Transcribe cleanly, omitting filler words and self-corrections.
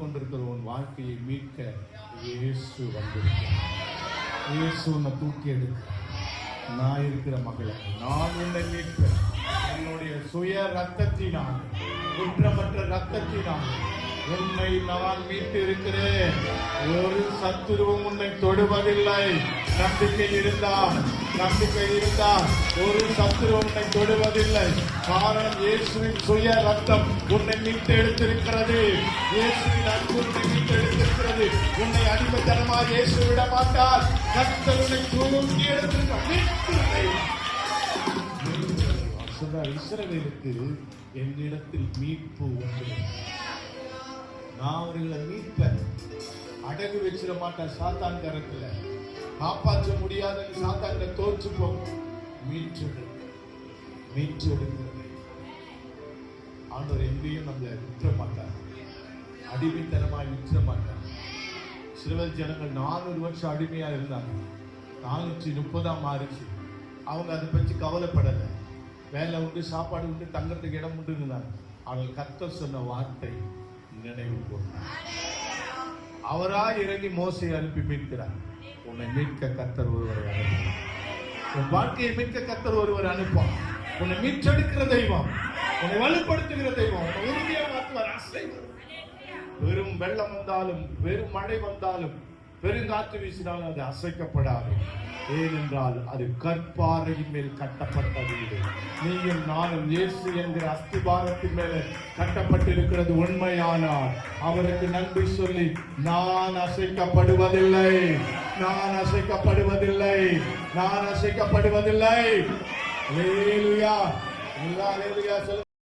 கொண்டிருக்கிற உன் வாழ்க்கையை மீட்க இயேசு வந்திருக்கிறார். இயேசு உன்னை தூக்கி எடுக்க நான் இருக்கிற மகளே, நான் உன்னை மீட்பேன். என்னுடைய சுய ரத்தத்தினால், குற்றமற்ற ரத்தத்தினால் உன்னை நான் மீட்டு இருக்கிறேன். ஒரு சத்துருவும் உன்னை தொடுவதில்லை. நம்பிக்கை இருந்தால் ஒரு சத்துருவும் உன்னை தொடுவதில்லை. காரணம், இயேசுவின் சுய ரத்தம் உன்னை மீட்டு எடுத்திருக்கிறது. இயேசுவின் அன்பு உன்னை மீட்டு எடுத்திருக்கிறது. உன்னை அடிமைத்தனமாக இயேசு விட மாட்டார். கர்த்தர் உன்னை தூக்கி எடுத்திருக்கிறார். இஸ்ரவேலுக்கு என்னிடத்தில் மீட்பு உண்டு. நான் அவர்களை மீட்பேன். அடகு வச்சிட மாட்டேன். சாத்தான் கரத்துல காப்பாற்ற முடியாதுன்னு சாத்தான்ல தோற்று போகும். மீட்டு எடுக்கிறது ஆண்டவர் எங்கேயும் நம்மளை விற்ற மாட்டார். அடிமைத்தனமாய் விற்ற மாட்டார். இஸ்ரவேல் ஜனங்கள் 400 வருஷம் அடிமையா இருந்தாங்க. 430 மாறிச்சு. அவங்க அதை பற்றி கவலைப்படலை. வேலை உண்டு, சாப்பாடு உண்டு, தங்கத்துக்கு இடம் உண்டு இருந்தாங்க. அவர்கள் கர்த்தர் சொன்ன வார்த்தை நினைவு கூர்ந்தார். அவரா இறங்கி மோசையை அனுப்பி மீட்கிறார். உன்னை மீட்க கர்த்தர் ஒருவரை அனுப்புவார். உன் வாழ்க்கையை மீட்க கர்த்தர் ஒருவரை அனுப்புவார். உன்னை மீட்டெடுக்கிற தெய்வம், உன்னை வலுப்படுத்துகிற தெய்வம், உன்னை உறுதியாக மாற்றுவார். வெறும் வெள்ளம் வந்தாலும், வெறும் மழை வந்தாலும், பெருங்காற்று வீசினாலும் அது அசைக்கப்படாது. ஏனென்றால் அது கற்பாறையின் மேல் கட்டப்பட்ட வீடு. நீயும் நானும் இயேசு என்கிற அஸ்திபாரத்தின் மேல கட்டப்பட்டிருக்கிறது. உண்மையானால் அவருக்கு நன்றி சொல்லி, நான் அசைக்கப்படுவதில்லை. அல்லேலூயா.